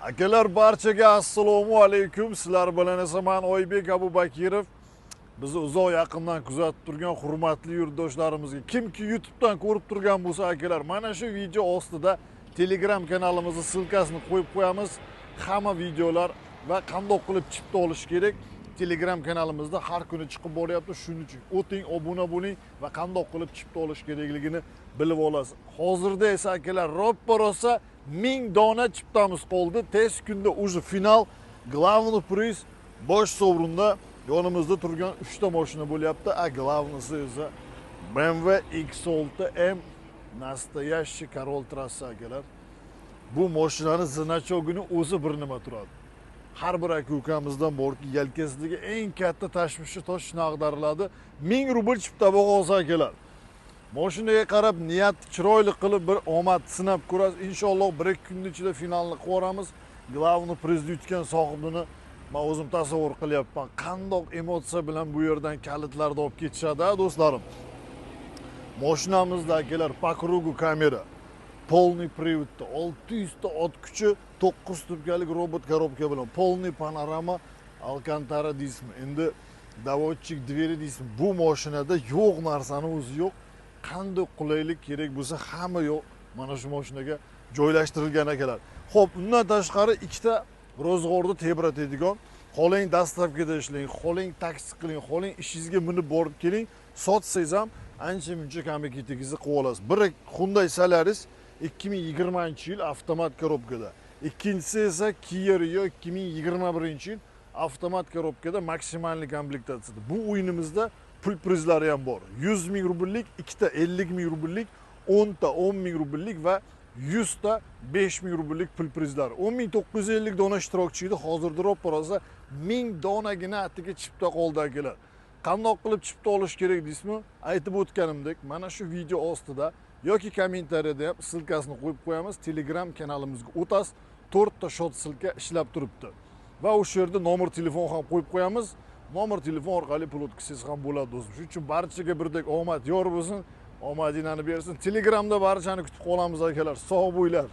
Akalar barchaga assalomu alaykum. Sizlar bilan esa men Oybek Abubakirov. Bizni uzoq yaqindan kuzatib turgan hurmatli yurtdoshlarimizga, kimki YouTube'dan ko'rib turgan bo'lsa akalar, mana shu video ostida Telegram kanalimizning silkasini qo'yib qo'yamiz. Hamma videolar va qanday qilib chipta olish kerak Telegram kanalimizda har kuni chiqib boryapti. Shuning uchun o'ting, obuna bo'ling va qanday qilib chipta olish kerakligini bilib olasiz. Hozirda esa akalar ro'ppa-rosa 1000 dona chiptamiz qoldi. Tez kunda уже final, главный priz bosh sovrinda yonimizda turgan 3 ta mashina bo'lyapti. Главныйsi esa BMW X6M nastoящий Король trassa akalar. Bu mashinani значогini o'zi bir nima turadi. Har bir aka-ukamizdan borki, yelkasidagi eng katta tashvishi tosh ag'dariladi. 1000 rubl chipta bo'lsa akalar. Mashinaga qarab niyat chiroyli qilib bir omad sinab ko'rasiz. Inshaalloh 1-2 kun ichida finalni qilamiz. Главный prizni yutgan sohibini men o'zim tasavvur qilyapman. Qanday emotsiya bilan bu yerdan kalitlarni olib ketishadi, do'stlarim. Mashinamizda akalar по кругу kamera, полный приводda 600 ta ot kuchi, 9 tubkalik robot korobka bilan, полный panorama Alcantara deysizmi. Endi davodchik dveri deysizmi. Bu mashinada yo'q narsani o'zi yo'q. Qanday qulaylik kerak bo'lsa hamma yo'q mana shu mashinaga joylashtirilgan akalar. Xo'p, undan tashqari ikkita ro'zg'orni tebratadigan, xohlang dastavkada ishlang, xohlang taksi qiling, xohlang ishingizga minib borib keling, sotsangiz ham ancha-muncha kamiketingizni qilib olasiz. Biri Hyundai Solaris 2020-yil avtomat korobkada. Ikkinchisi esa Kia Rio 2021-yil avtomat korobkada maksimalniy komplektatsiyada. Bu o'yinimizda pul prizlari ham bor. 100 ming rubllik, ikkita 50 ming rubllik, 10 ta 10 ming rubllik va 100 ta 5 ming rubllik pul prizlari. 10950 dona ishtirokchi edi. Hozirda ro'ppa-rosa 1000 donagina atiga chipta qoldi akalar. Qanday qilib chipta olish kerak deysizmi? Aytib o'tganimdek, mana shu video ostida yoki kommentariyada ham silkasini qo'yib qo'yamiz. Telegram kanalimizga o'tasiz. 4 ta shot silka ishlab turibdi. Va o'sha yerda nomer telefon ham qo'yib qo'yamiz. Nomer telefon orqali pul o'tkazsangiz ham bo'ladi do'stlar. Shuning uchun barchaga birdek omad yor bo'lsin, omadinglarni bersin. Telegramda barchani kutib qolamiz akalar. Sog' bo'linglar.